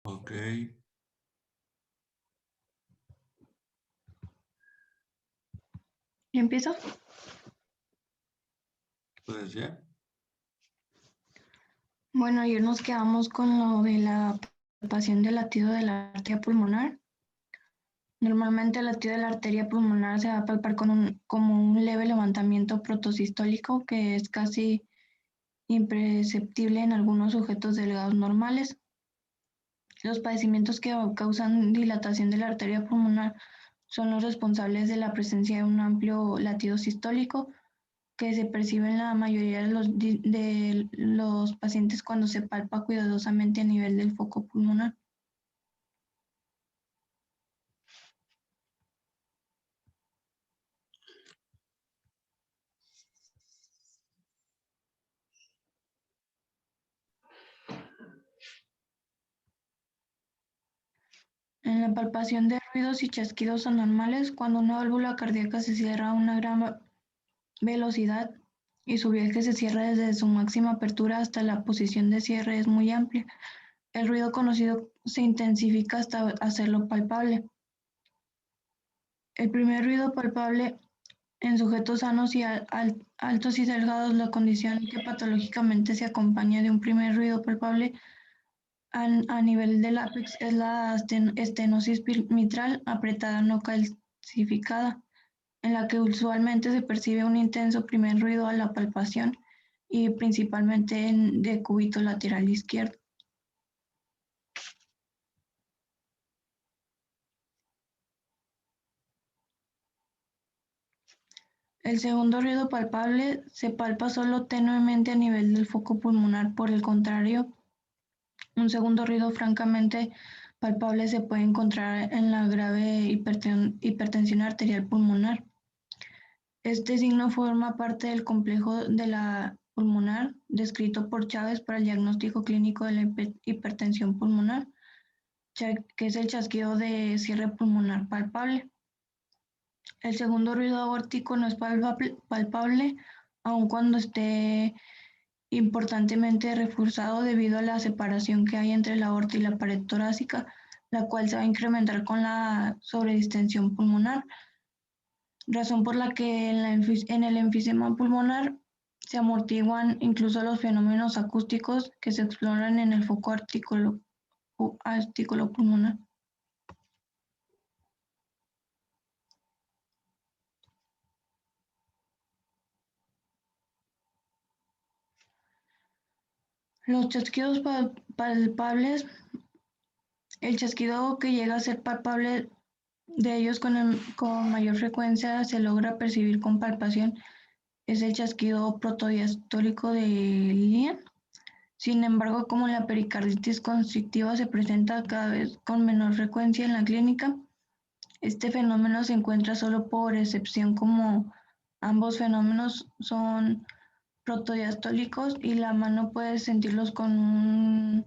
Ok, ¿Yo empiezo? pues ya. Bueno, ayer nos quedamos con lo de la palpación del latido de la arteria pulmonar. Normalmente el latido de la arteria pulmonar se va a palpar como un leve levantamiento protosistólico que es casi imperceptible en algunos sujetos delgados normales. Los padecimientos que causan dilatación de la arteria pulmonar son los responsables de la presencia de un amplio latido sistólico que se percibe en la mayoría de los pacientes cuando se palpa cuidadosamente a nivel del foco pulmonar. En la palpación de ruidos y chasquidos anormales, cuando una válvula cardíaca se cierra a una gran velocidad y su viaje se cierra desde su máxima apertura hasta la posición de cierre es muy amplia, el ruido conocido se intensifica hasta hacerlo palpable. El primer ruido palpable en sujetos sanos y altos y delgados, la condición que patológicamente se acompaña de un primer ruido palpable a nivel del ápex es la estenosis mitral apretada no calcificada, en la que usualmente se percibe un intenso primer ruido a la palpación y principalmente en decúbito lateral izquierdo. El segundo ruido palpable se palpa solo tenuemente a nivel del foco pulmonar. Por el contrario, un segundo ruido francamente palpable se puede encontrar en la grave hipertensión arterial pulmonar. Este signo forma parte del complejo de la pulmonar descrito por Chávez para el diagnóstico clínico de la hipertensión pulmonar, que es el chasquido de cierre pulmonar palpable. El segundo ruido aórtico no es palpable, aun cuando esté importantemente reforzado debido a la separación que hay entre la aorta y la pared torácica, la cual se va a incrementar con la sobredistensión pulmonar, razón por la que en el enfisema pulmonar se amortiguan incluso los fenómenos acústicos que se exploran en el foco artículo pulmonar. Los chasquidos palpables, el chasquido que llega a ser palpable de ellos con mayor frecuencia se logra percibir con palpación es el chasquido protodiastólico de Lillian. Sin embargo, como la pericarditis constrictiva se presenta cada vez con menor frecuencia en la clínica, este fenómeno se encuentra solo por excepción como ambos fenómenos son protodiastólicos y la mano puede sentirlos como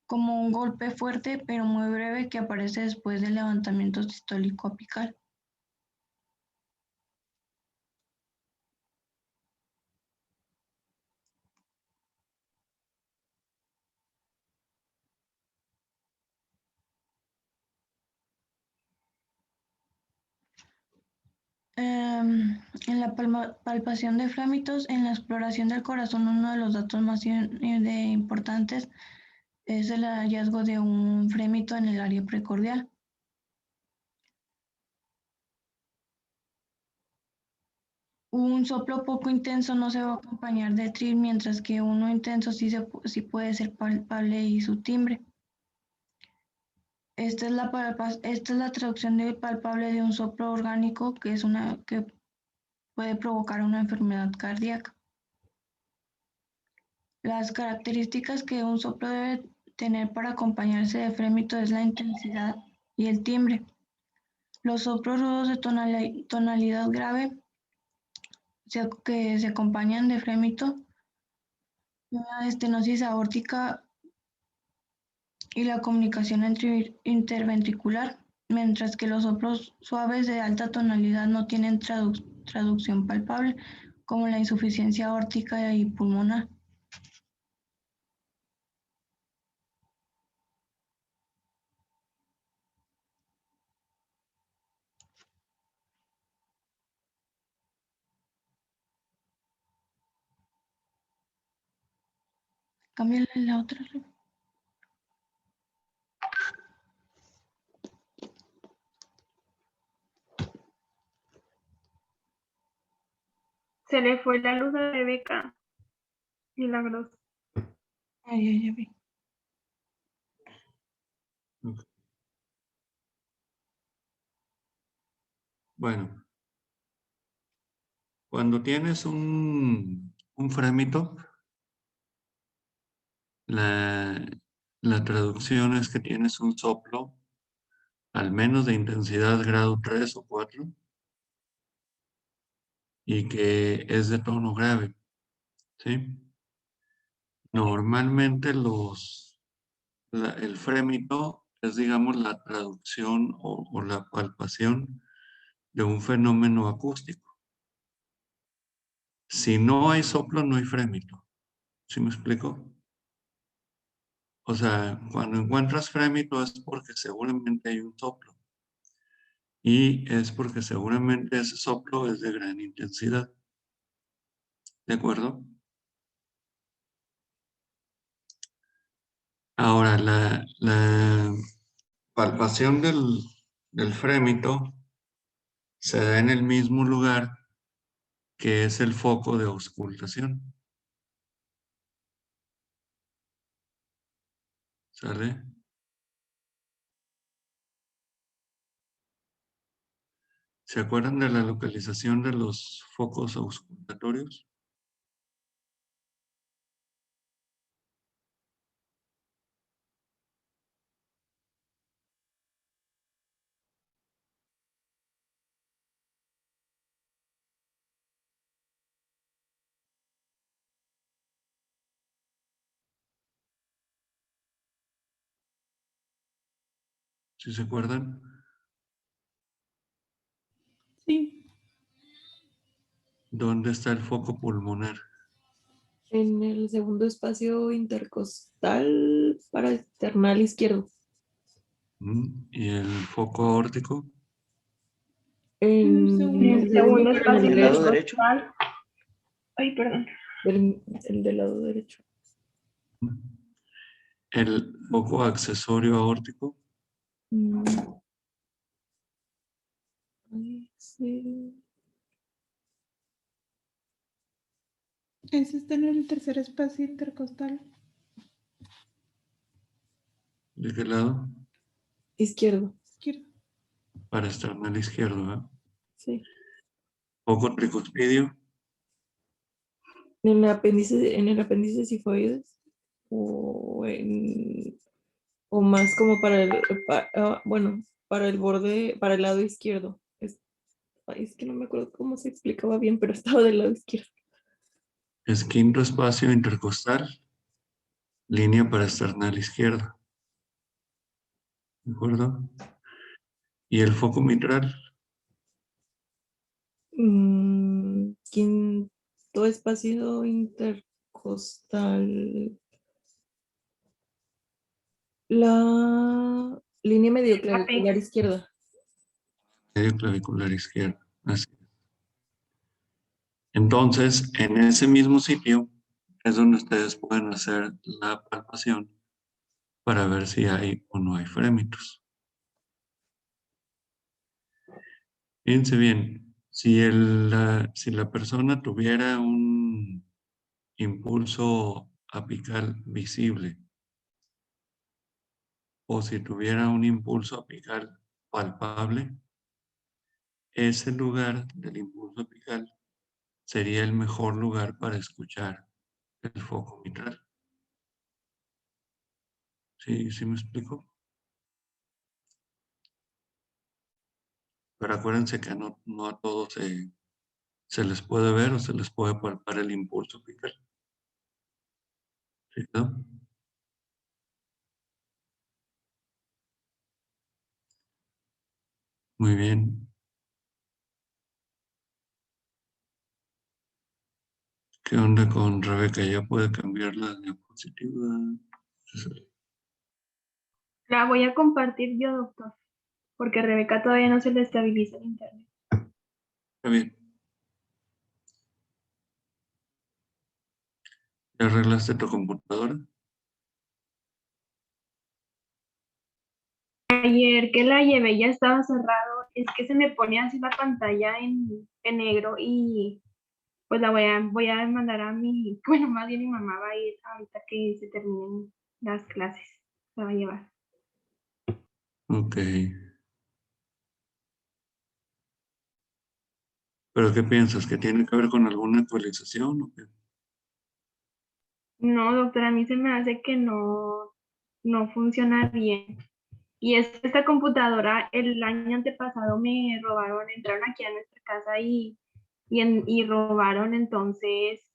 un golpe fuerte pero muy breve que aparece después del levantamiento sistólico apical. En la palpación de frémitos, en la exploración del corazón, uno de los datos más importantes es el hallazgo de un frémito en el área precordial. Un soplo poco intenso no se va a acompañar de tril, mientras que uno intenso sí puede ser palpable y su timbre. Esta es la traducción de palpable de un soplo orgánico que puede provocar una enfermedad cardíaca. Las características que un soplo debe tener para acompañarse de frémito es la intensidad y el timbre. Los soplos rudos de tonalidad grave que se acompañan de frémito, una estenosis aórtica y la comunicación interventricular, mientras que los soplos suaves de alta tonalidad no tienen traducción palpable, como la insuficiencia aórtica y pulmonar. Cámbiale la otra. Se le fue la luz a Rebeca. Milagroso. Ay, ya vi. Bueno, cuando tienes un frémito, la traducción es que tienes un soplo, al menos de intensidad grado 3 o 4, y que es de tono grave, ¿sí? Normalmente el frémito es, digamos, la traducción o la palpación de un fenómeno acústico. Si no hay soplo, no hay frémito. ¿Sí me explico? O sea, cuando encuentras frémito es porque seguramente hay un soplo. Y es porque seguramente ese soplo es de gran intensidad. ¿De acuerdo? Ahora, la palpación del frémito se da en el mismo lugar que es el foco de auscultación. ¿Sale? ¿Se acuerdan de la localización de los focos auscultatorios? ¿Sí se acuerdan? Sí. ¿Dónde está el foco pulmonar? En el segundo espacio intercostal parasternal izquierdo. ¿Y el foco aórtico? En el segundo, pero en espacio el lado derecho. derecho. Ay, perdón. El del lado derecho. ¿El foco accesorio aórtico? Ay, sí. Ese está en el tercer espacio intercostal. ¿De qué lado? Izquierdo. Izquierdo. Parasternal izquierdo, ¿eh? Sí. Foco tricuspidio. En el apéndice sifoides o más como para el borde, para el lado izquierdo. Es que no me acuerdo cómo se explicaba bien, pero estaba del lado izquierdo. Es quinto espacio intercostal. Línea parasternal izquierda. ¿De acuerdo? ¿Y el foco mitral? Quinto espacio intercostal. La línea medio clavicular izquierda. Medio clavicular izquierdo. Así. Entonces, en ese mismo sitio es donde ustedes pueden hacer la palpación para ver si hay o no hay frémitos. Fíjense bien, si la persona tuviera un impulso apical visible o si tuviera un impulso apical palpable, ese lugar del impulso apical sería el mejor lugar para escuchar el foco mitral. ¿Sí, sí me explico? Pero acuérdense que no a todos se les puede ver o se les puede palpar el impulso apical. ¿Sí, no? Muy bien. ¿Qué onda con Rebeca? ¿Ya puede cambiar la diapositiva? La voy a compartir yo, doctor, porque a Rebeca todavía no se le estabiliza el internet. Está bien. ¿Ya arreglaste tu computadora? Ayer que la llevé ya estaba cerrado, es que se me pone así la pantalla en negro y pues voy a mandar a mi, bueno, más bien mi mamá va a ir ahorita que se terminen las clases, la va a llevar. Ok. ¿Pero qué piensas? ¿Que tiene que ver con alguna actualización o qué? No, doctora, a mí se me hace que no funciona bien. Y es que esta computadora, el año antepasado me robaron, entraron aquí a nuestra casa y robaron, entonces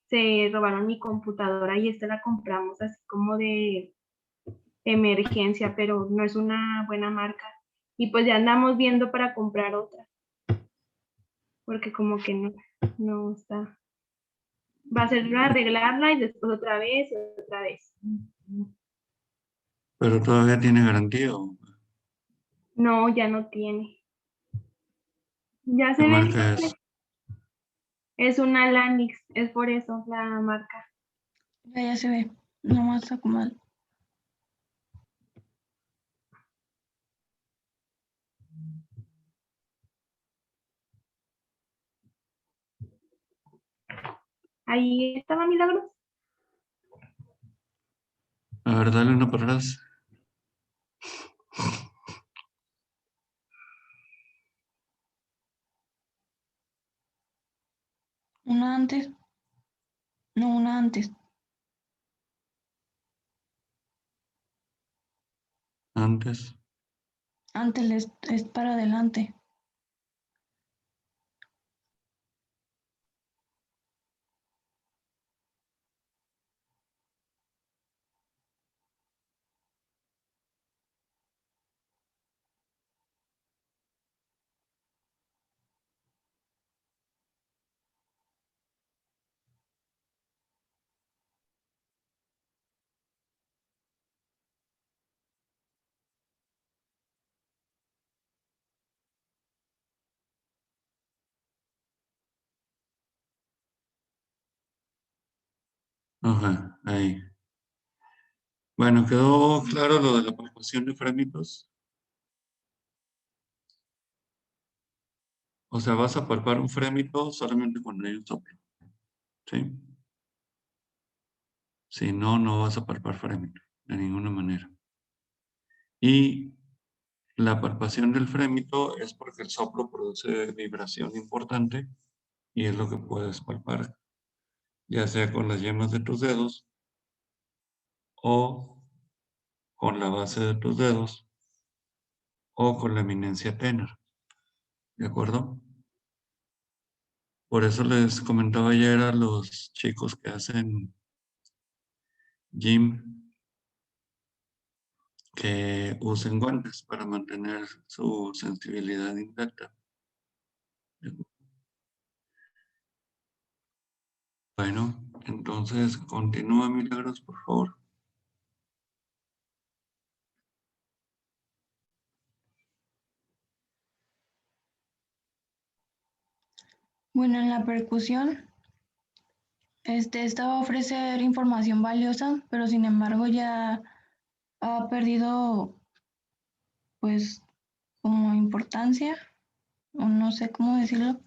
se robaron mi computadora y esta la compramos así como de emergencia, pero no es una buena marca. Y pues ya andamos viendo para comprar otra, porque como que no está. Va a ser arreglarla y después otra vez y otra vez. ¿Pero todavía tiene garantía o No, ya no tiene. Ya qué se ve, marca es? es una Lanix, es por eso la marca. Ya se ve. Nomás acomodar. Ahí estaba Milagros. A ver, dale una para atrás. Una antes. No, una antes. Antes. Antes es para adelante. Ajá, ahí. Bueno, ¿quedó claro lo de la palpación de frémitos? O sea, vas a palpar un frémito solamente cuando hay un soplo, ¿sí? Si no, no vas a palpar frémito, de ninguna manera. Y la palpación del frémito es porque el soplo produce vibración importante y es lo que puedes palpar, ya sea con las yemas de tus dedos o con la base de tus dedos o con la eminencia tenar, ¿de acuerdo? Por eso les comentaba ayer a los chicos que hacen gym que usen guantes para mantener su sensibilidad intacta. Bueno, entonces continúa, Milagros, por favor. Bueno, en la percusión, esta va a ofrecer información valiosa, pero sin embargo ya ha perdido, pues, como importancia, o no sé cómo decirlo,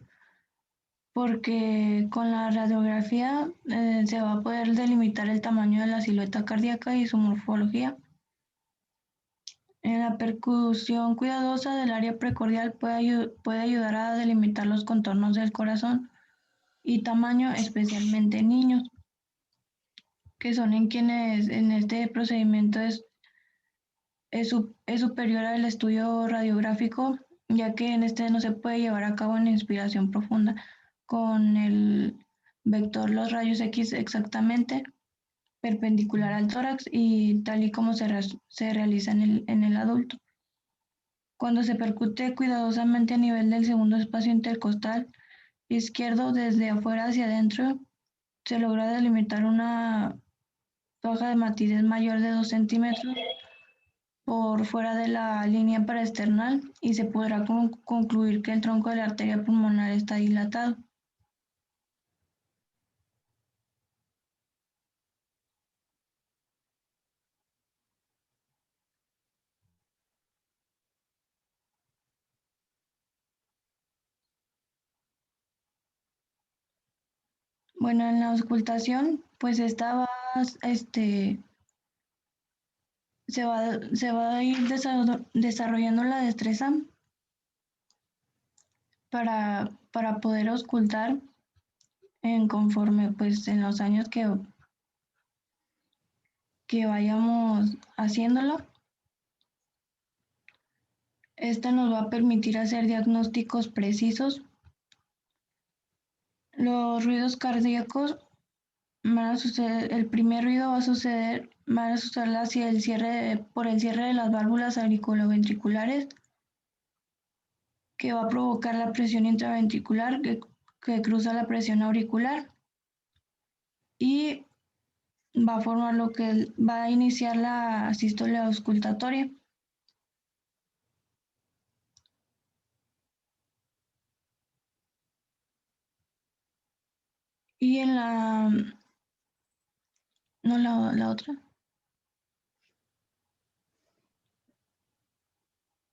porque con la radiografía se va a poder delimitar el tamaño de la silueta cardíaca y su morfología. En la percusión cuidadosa del área precordial puede ayudar a delimitar los contornos del corazón y tamaño, especialmente en niños, que son en quienes en este procedimiento es superior al estudio radiográfico, ya que en este no se puede llevar a cabo una inspiración profunda con el vector los rayos X exactamente perpendicular al tórax y tal y como se realiza en el adulto. Cuando se percute cuidadosamente a nivel del segundo espacio intercostal izquierdo desde afuera hacia adentro, se logra delimitar una faja de matices mayor de 2 centímetros por fuera de la línea paraesternal y se podrá concluir que el tronco de la arteria pulmonar está dilatado. Bueno, en la auscultación, pues esta va, se va a ir desarrollando la destreza para poder auscultar conforme pues en los años que vayamos haciéndolo. Esta nos va a permitir hacer diagnósticos precisos. Los ruidos cardíacos van a suceder, el primer ruido van a suceder hacia por el cierre de las válvulas auriculoventriculares, que va a provocar la presión intraventricular que cruza la presión auricular y va a formar lo que va a iniciar la sístole auscultatoria. Y en no la otra.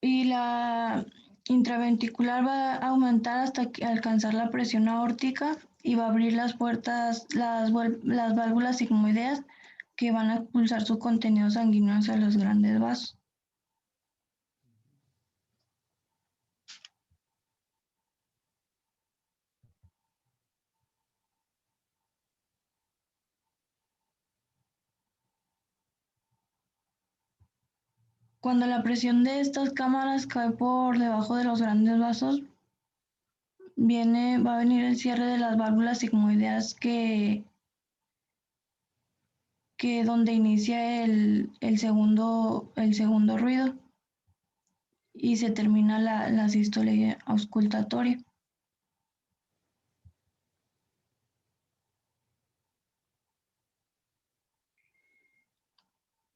Y la intraventricular va a aumentar hasta alcanzar la presión aórtica y va a abrir las puertas, las válvulas sigmoideas que van a expulsar su contenido sanguíneo hacia los grandes vasos. Cuando la presión de estas cámaras cae por debajo de los grandes vasos, va a venir el cierre de las válvulas sigmoideas que donde inicia el segundo ruido y se termina la sístole auscultatoria.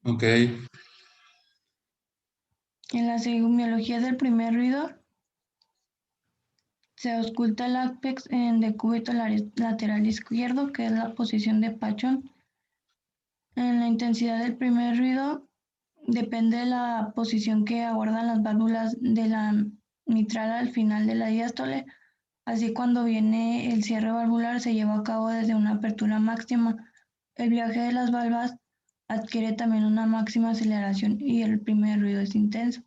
Ok. En la semiología del primer ruido se ausculta el ápex en decúbito lateral izquierdo, que es la posición de Pachón. En la intensidad del primer ruido depende de la posición que aguardan las válvulas de la mitral al final de la diástole. Así, cuando viene el cierre valvular se lleva a cabo desde una apertura máxima. El viaje de las valvas adquiere también una máxima aceleración y el primer ruido es intenso.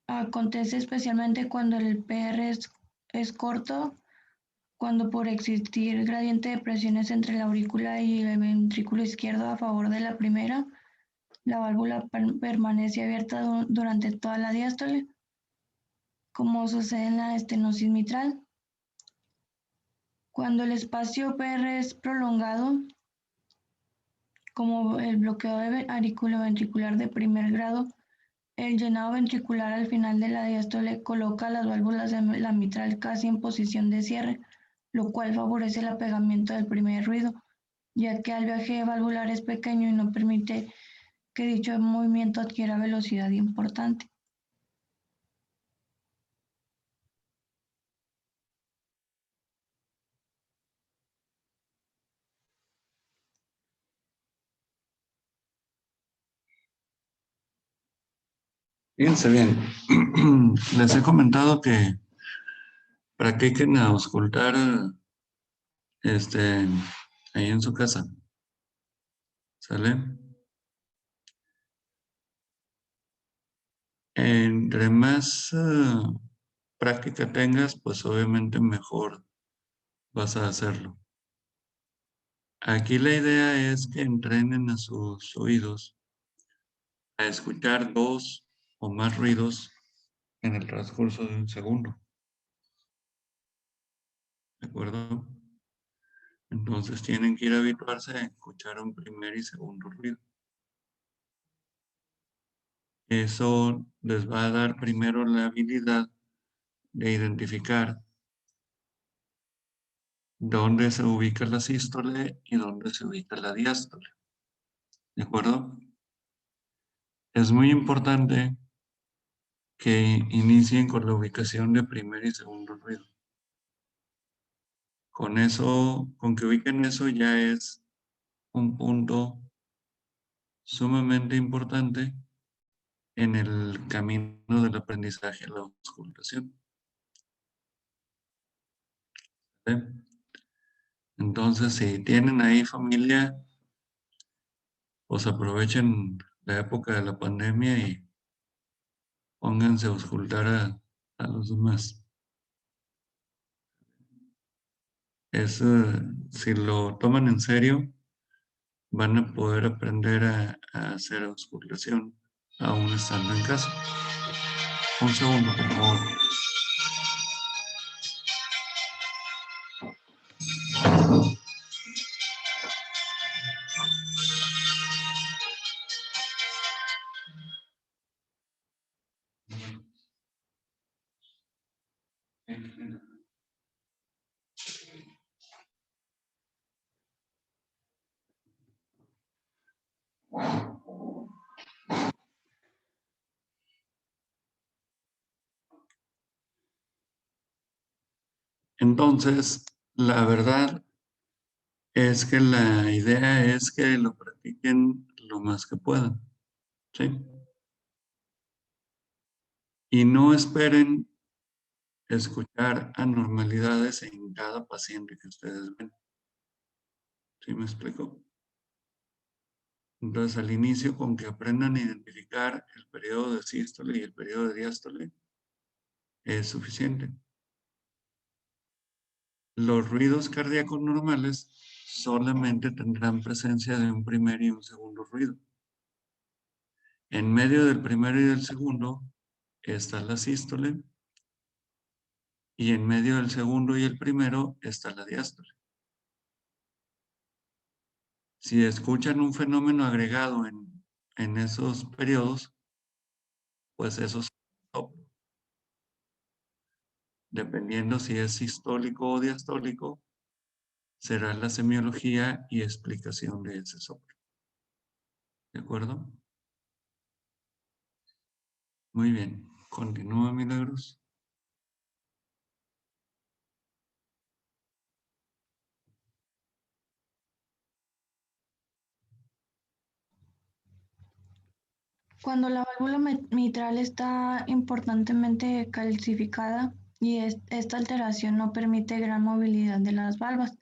Acontece especialmente cuando el PR es corto, cuando por existir gradiente de presiones entre la aurícula y el ventrículo izquierdo a favor de la primera, la válvula permanece abierta durante toda la diástole, como sucede en la estenosis mitral. Cuando el espacio PR es prolongado, como el bloqueo auriculoventricular de primer grado, el llenado ventricular al final de la diástole coloca las válvulas de la mitral casi en posición de cierre, lo cual favorece el apagamiento del primer ruido, ya que el viaje valvular es pequeño y no permite que dicho movimiento adquiera velocidad importante. Fíjense bien, les he comentado que practiquen auscultar ahí en su casa. ¿Sale? Entre más práctica tengas, pues obviamente mejor vas a hacerlo. Aquí la idea es que entrenen a sus oídos a escuchar 2 o más ruidos en el transcurso de un segundo. ¿De acuerdo? Entonces tienen que ir a habituarse a escuchar un primer y segundo ruido. Eso les va a dar primero la habilidad de identificar dónde se ubica la sístole y dónde se ubica la diástole. ¿De acuerdo? Es muy importante que inicien con la ubicación de primer y segundo ruido. Con eso, con que ubiquen eso ya es un punto sumamente importante en el camino del aprendizaje a la auscultación. ¿Sí? Entonces, si tienen ahí familia, pues aprovechen la época de la pandemia y pónganse a auscultar a los demás. Si lo toman en serio, van a poder aprender a hacer auscultación aún estando en casa. Un segundo, por favor. Entonces, la verdad es que la idea es que lo practiquen lo más que puedan, ¿sí? Y no esperen escuchar anormalidades en cada paciente que ustedes ven. ¿Sí me explico? Entonces, al inicio, con que aprendan a identificar el periodo de sístole y el periodo de diástole, es suficiente. Los ruidos cardíacos normales solamente tendrán presencia de un primer y un segundo ruido. En medio del primero y del segundo está la sístole y en medio del segundo y el primero está la diástole. Si escuchan un fenómeno agregado en esos periodos, pues eso es soplo. Dependiendo si es sistólico o diastólico, será la semiología y explicación de ese soplo. ¿De acuerdo? Muy bien. Continúa, Milagros. Cuando la válvula mitral está importantemente calcificada y esta alteración no permite gran movilidad de las valvas,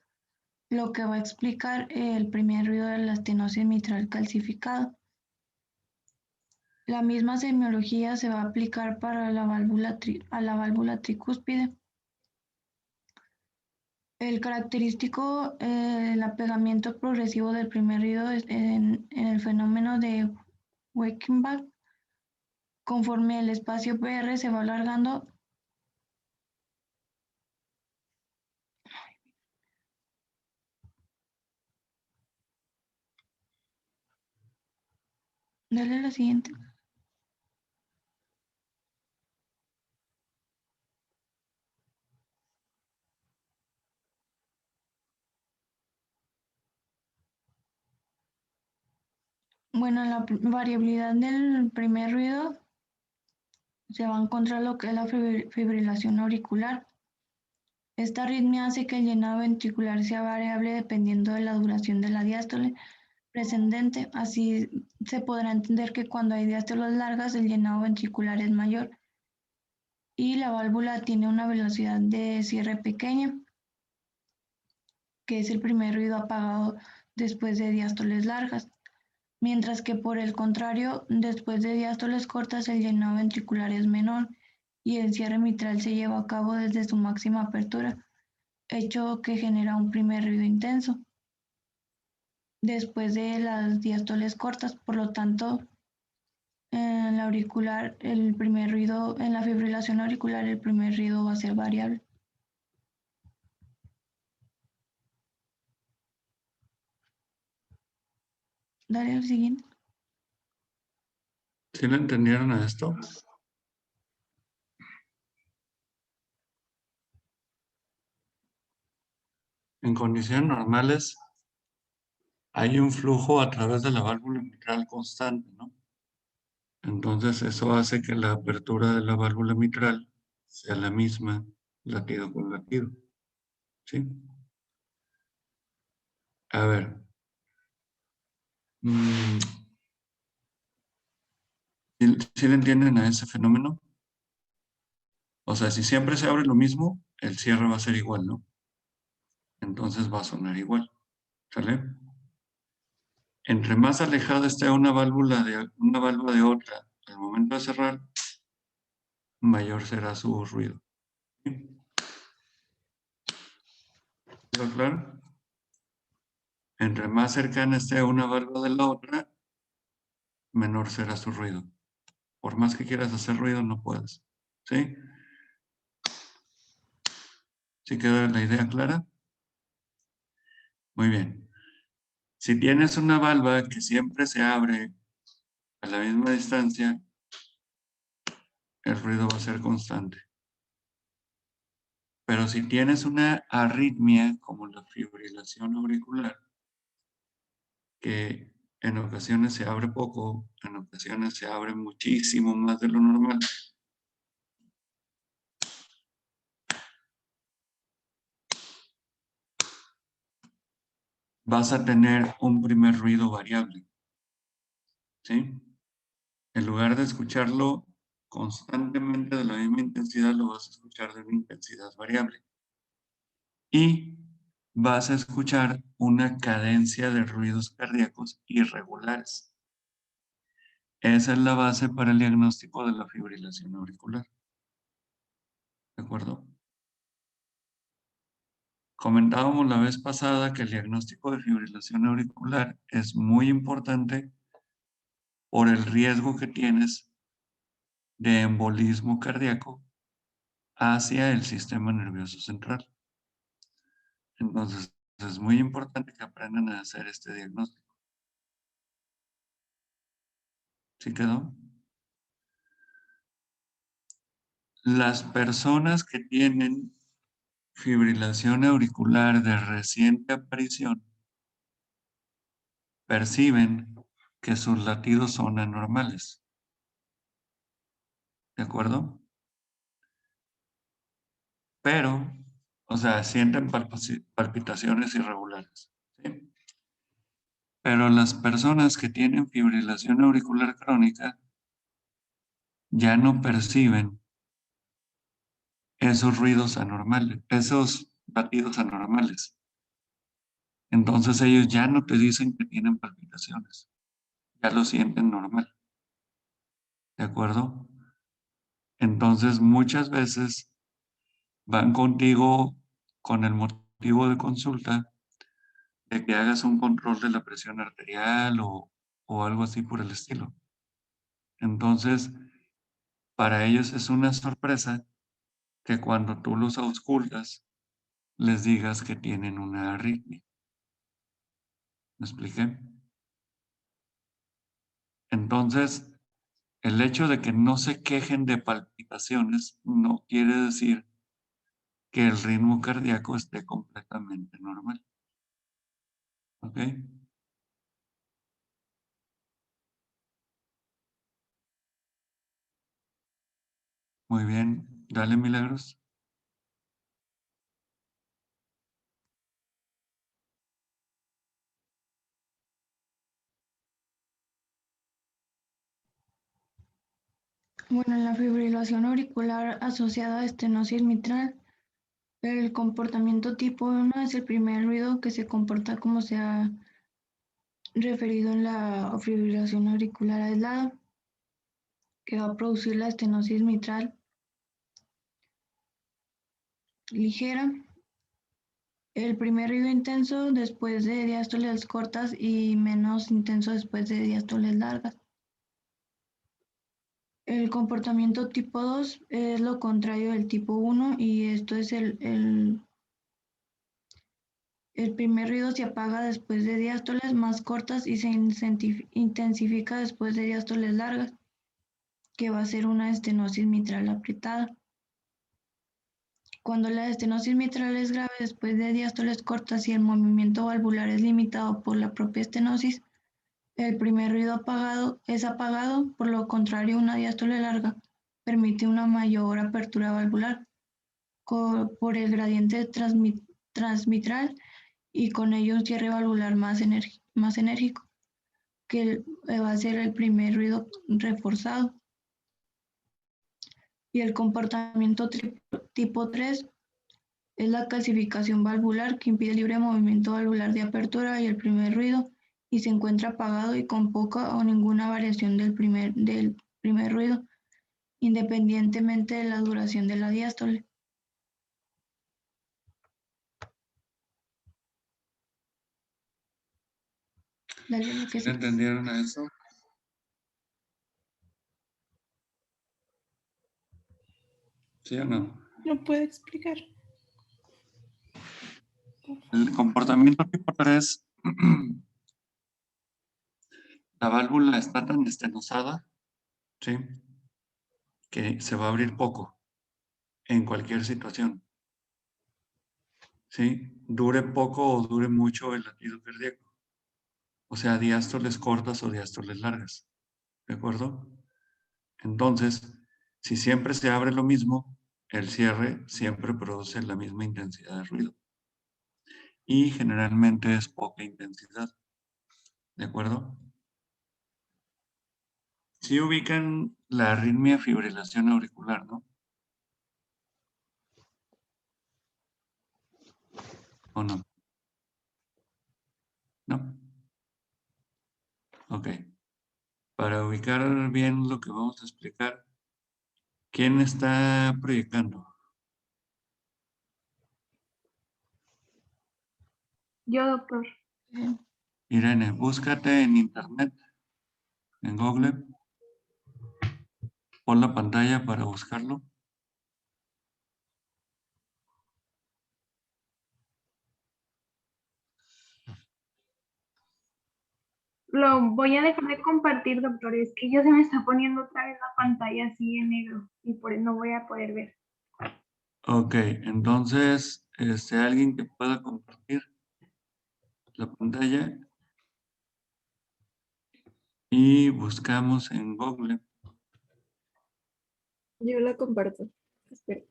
lo que va a explicar el primer ruido de la estenosis mitral calcificada. La misma semiología se va a aplicar para la válvula tricúspide. El característico, el apegamiento progresivo del primer ruido en el fenómeno de Weichenbach. Conforme el espacio PR se va alargando, dale la siguiente. Bueno, la variabilidad del primer ruido se va a encontrar lo que es la fibrilación auricular. Esta arritmia hace que el llenado ventricular sea variable dependiendo de la duración de la diástole precedente. Así se podrá entender que cuando hay diástoles largas el llenado ventricular es mayor y la válvula tiene una velocidad de cierre pequeña, que es el primer ruido apagado después de diástoles largas. Mientras que por el contrario, después de diástoles cortas el llenado ventricular es menor y el cierre mitral se lleva a cabo desde su máxima apertura, hecho que genera un primer ruido intenso después de las diástoles cortas. Por lo tanto, en la auricular, el primer ruido, en la fibrilación auricular, el primer ruido va a ser variable. Dale al siguiente. ¿Sí le entendieron a esto? En condiciones normales hay un flujo a través de la válvula mitral constante, ¿no? Entonces eso hace que la apertura de la válvula mitral sea la misma latido con latido, ¿sí? A ver. ¿Sí le entienden a ese fenómeno? O sea, si siempre se abre lo mismo, el cierre va a ser igual, ¿no? entonces va a sonar igual. ¿Sale? Entre más alejada esté una válvula de otra al momento de cerrar, mayor será su ruido. ¿Está claro? Entre más cercana esté una válvula de la otra, menor será su ruido. Por más que quieras hacer ruido, no puedes. ¿Sí? ¿Sí queda la idea clara? Muy bien. Si tienes una válvula que siempre se abre a la misma distancia, el ruido va a ser constante. Pero si tienes una arritmia como la fibrilación auricular, que en ocasiones se abre poco, en ocasiones se abre muchísimo más de lo normal, vas a tener un primer ruido variable. ¿Sí? En lugar de escucharlo constantemente de la misma intensidad, lo vas a escuchar de una intensidad variable. Y vas a escuchar una cadencia de ruidos cardíacos irregulares. Esa es la base para el diagnóstico de la fibrilación auricular. ¿De acuerdo? Comentábamos la vez pasada que el diagnóstico de fibrilación auricular es muy importante por el riesgo que tienes de embolismo cardíaco hacia el sistema nervioso central. Entonces, es muy importante que aprendan a hacer este diagnóstico. ¿Sí quedó? Las personas que tienen fibrilación auricular de reciente aparición perciben que sus latidos son anormales. ¿De acuerdo? Pero, o sea, sienten palpitaciones irregulares. ¿Sí? Pero las personas que tienen fibrilación auricular crónica ya no perciben esos ruidos anormales, esos latidos anormales. Entonces ellos ya no te dicen que tienen palpitaciones, ya lo sienten normal. ¿De acuerdo? Entonces muchas veces van contigo con el motivo de consulta de que hagas un control de la presión arterial o algo así por el estilo. Entonces, para ellos es una sorpresa que cuando tú los auscultas, les digas que tienen una arritmia. ¿Me expliqué? Entonces, el hecho de que no se quejen de palpitaciones no quiere decir que el ritmo cardíaco esté completamente normal. ¿Ok? Muy bien. Dale, Milagros. Bueno, en la fibrilación auricular asociada a estenosis mitral, el comportamiento tipo 1 es el primer ruido que se comporta como se ha referido en la fibrilación auricular aislada, que va a producir la estenosis mitral ligera. El primer ruido intenso después de diástoles cortas y menos intenso después de diástoles largas. El comportamiento tipo 2 es lo contrario del tipo 1 y esto es el primer ruido se apaga después de diástoles más cortas y se intensifica después de diástoles largas, que va a ser una estenosis mitral aprietada. Cuando la estenosis mitral es grave después de diástoles cortas y el movimiento valvular es limitado por la propia estenosis, el primer ruido es apagado, por lo contrario una diástole larga permite una mayor apertura valvular por el gradiente transmitral y con ello un cierre valvular más enérgico, que va a ser el primer ruido reforzado. Y el comportamiento tipo 3 Es la calcificación valvular que impide el libre movimiento valvular de apertura y el primer ruido y se encuentra apagado y con poca o ninguna variación del primer ruido, independientemente de la duración de la diástole. Dale lo que ¿Sí entendieron eso? ¿Sí o no? ¿No puede explicar? El comportamiento tipo 3, la válvula está tan estenosada, ¿sí? Que se va a abrir poco en cualquier situación, ¿sí? Dure poco o dure mucho el latido cardíaco. O sea, diástoles cortas o diástoles largas, ¿de acuerdo? Entonces, si siempre se abre lo mismo, el cierre siempre produce la misma intensidad de ruido. Y generalmente es poca intensidad, ¿de acuerdo? Si ubican la arritmia fibrilación auricular, ¿no? ¿O no? ¿No? Ok. Para ubicar bien lo que vamos a explicar, ¿quién está proyectando? Yo, doctor. Irene, búscate en internet, en Google, pon la pantalla para buscarlo. Lo voy a dejar de compartir, doctor. Es que ya se me está poniendo otra vez la pantalla así en negro y por eso no voy a poder ver. Ok, entonces, alguien que pueda compartir la pantalla y buscamos en Google. Yo la comparto. Espera.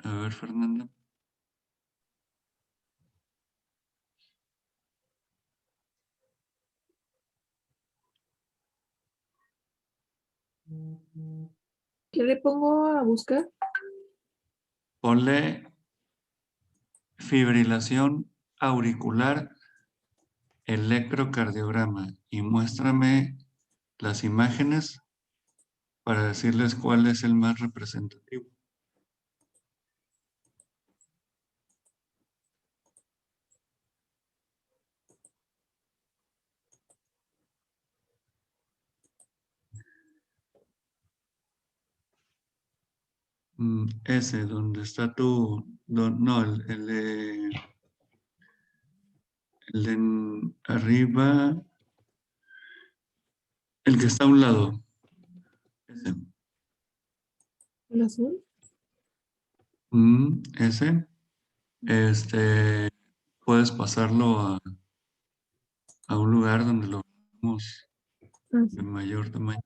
A ver, Fernanda. ¿Qué le pongo a buscar? Ponle fibrilación auricular electrocardiograma y muéstrame las imágenes para decirles cuál es el más representativo. Ese, donde está tu... no, el de arriba, el que está a un lado. Ese. ¿El azul? Ese. Puedes pasarlo a un lugar donde lo veamos Ah, de mayor tamaño.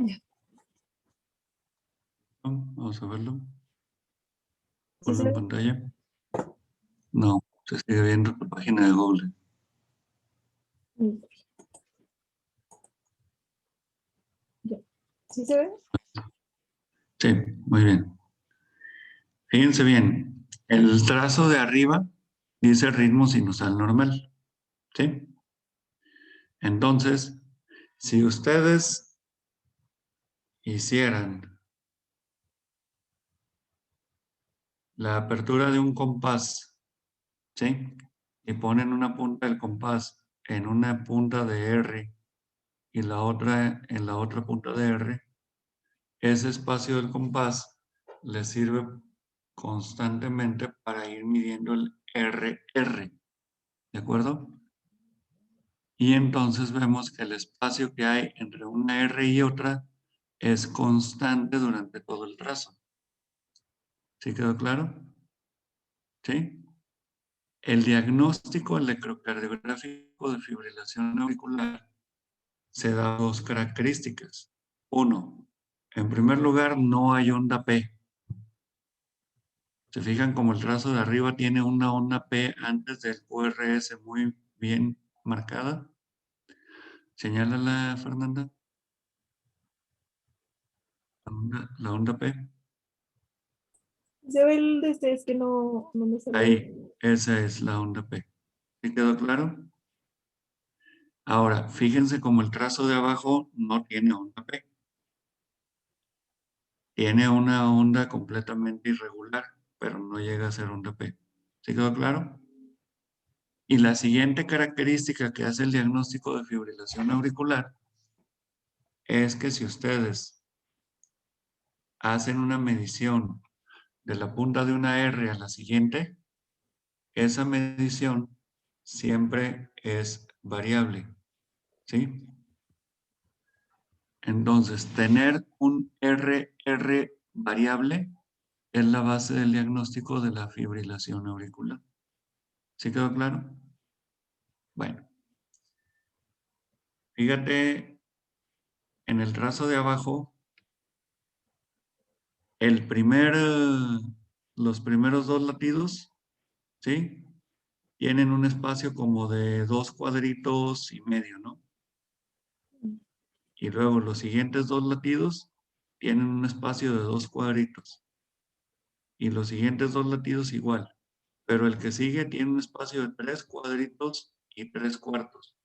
ya. Vamos a verlo. ¿Sí se Ponlo en ve? pantalla. No, se sigue viendo tu página de Google. Mm, ya. ¿Sí se ve? Sí, muy bien. Fíjense bien, el trazo de arriba dice ritmo sinusal normal. ¿Sí? Entonces, si ustedes hicieran la apertura de un compás, ¿sí? Y ponen una punta del compás en una punta de R y la otra en la otra punta de R, ese espacio del compás les sirve constantemente para ir midiendo el RR, ¿de acuerdo? Y entonces vemos que el espacio que hay entre una R y otra es constante durante todo el trazo. ¿Sí quedó claro? ¿Sí? El diagnóstico electrocardiográfico de fibrilación auricular se da dos características. Uno, en primer lugar, no hay onda P. ¿Se fijan como el trazo de arriba tiene una onda P antes del QRS muy bien marcada? Señálala, Fernanda. La onda P. Se ve el de este, es que no me sale. Ahí, esa es la onda P. ¿Sí quedó claro? Ahora, fíjense como el trazo de abajo no tiene onda P. Tiene una onda completamente irregular, pero no llega a ser onda P. ¿Sí quedó claro? Y la siguiente característica que hace el diagnóstico de fibrilación auricular es que si ustedes hacen una medición de la punta de una R a la siguiente, esa medición siempre es variable, ¿sí? Entonces, tener un RR variable es la base del diagnóstico de la fibrilación auricular. ¿Sí quedó claro? Bueno, fíjate en el trazo de abajo, los primeros dos latidos, ¿sí? Tienen un espacio como de 2 cuadritos y medio, ¿no? Y luego los siguientes dos latidos tienen un espacio de 2 cuadritos. Y los siguientes dos latidos igual. Pero el que sigue tiene un espacio de 3 cuadritos y 3 cuartos.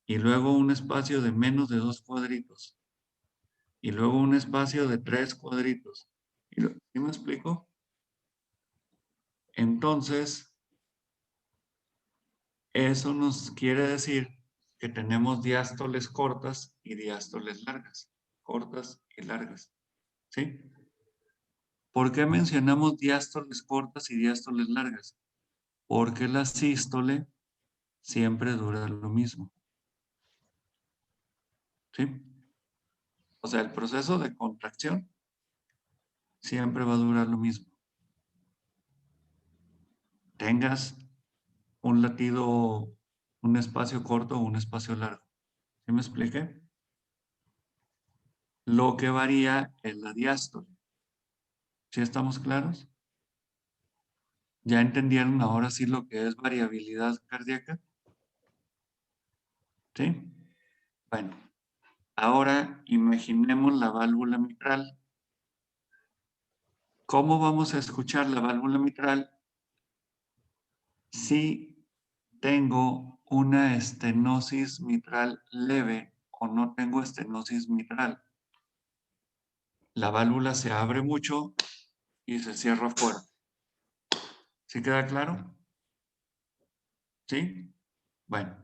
Y luego un espacio de menos de 2 cuadritos. Y luego un espacio de 3 cuadritos. ¿Sí me explico? Entonces, eso nos quiere decir que tenemos diástoles cortas y diástoles largas. Cortas y largas. ¿Sí? ¿Por qué mencionamos diástoles cortas y diástoles largas? Porque la sístole siempre dura lo mismo. ¿Sí? O sea, el proceso de contracción siempre va a durar lo mismo. Tengas un latido, un espacio corto o un espacio largo. ¿Sí me expliqué? Lo que varía es la diástole. ¿Sí estamos claros? ¿Ya entendieron ahora sí lo que es variabilidad cardíaca? ¿Sí? Bueno, ahora imaginemos la válvula mitral. ¿Cómo vamos a escuchar la válvula mitral si tengo una estenosis mitral leve o no tengo estenosis mitral? La válvula se abre mucho y se cierra fuerte. ¿Sí queda claro? ¿Sí? Bueno,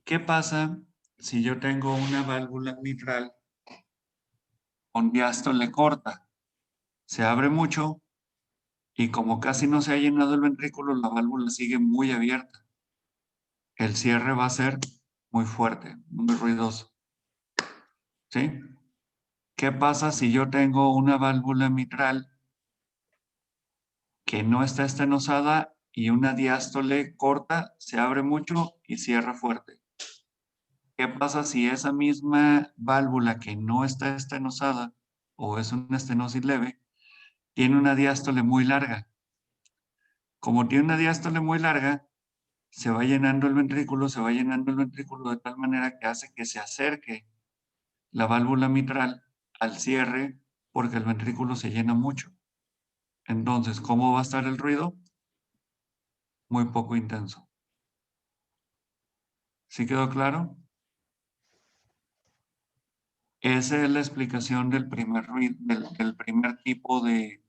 ¿qué pasa si yo tengo una válvula mitral con diástole corta? Se abre mucho y como casi no se ha llenado el ventrículo, la válvula sigue muy abierta. El cierre va a ser muy fuerte, muy ruidoso. ¿Sí? ¿Qué pasa si yo tengo una válvula mitral que no está estenosada y una diástole corta, se abre mucho y cierra fuerte? ¿Qué pasa si esa misma válvula que no está estenosada o es una estenosis leve, tiene una diástole muy larga? Como tiene una diástole muy larga, se va llenando el ventrículo, de tal manera que hace que se acerque la válvula mitral al cierre porque el ventrículo se llena mucho. Entonces, ¿cómo va a estar el ruido? Muy poco intenso. ¿Sí quedó claro? Esa es la explicación del primer, del primer tipo de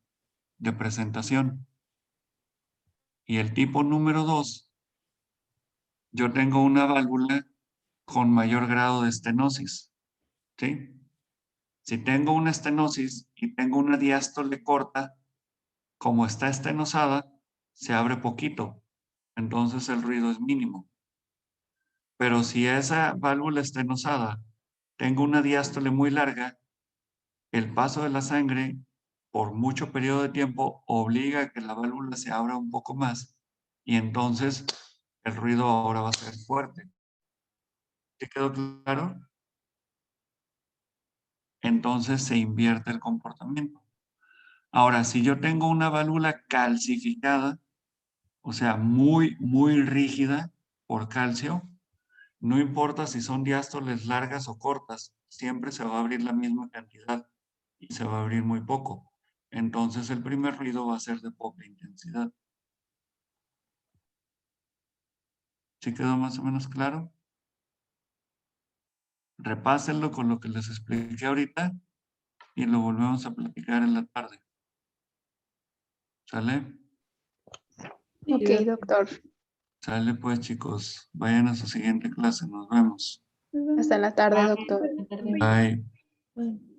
presentación. Y el tipo número 2, yo tengo una válvula con mayor grado de estenosis. ¿Sí? Si tengo una estenosis y tengo una diástole corta, como está estenosada, se abre poquito. Entonces el ruido es mínimo. Pero si esa válvula estenosada tengo una diástole muy larga, el paso de la sangre por mucho periodo de tiempo obliga a que la válvula se abra un poco más y entonces el ruido ahora va a ser fuerte. ¿Sí quedó claro? Entonces se invierte el comportamiento. Ahora, si yo tengo una válvula calcificada, o sea, muy rígida por calcio, no importa si son diástoles largas o cortas, siempre se va a abrir la misma cantidad y se va a abrir muy poco. Entonces el primer ruido va a ser de poca intensidad. ¿Sí quedó más o menos claro? Repásenlo con lo que les expliqué ahorita y lo volvemos a platicar en la tarde. ¿Sale? Ok, doctor. Sale pues, chicos. Vayan a su siguiente clase. Nos vemos. Hasta la tarde, doctor. Bye. Bueno.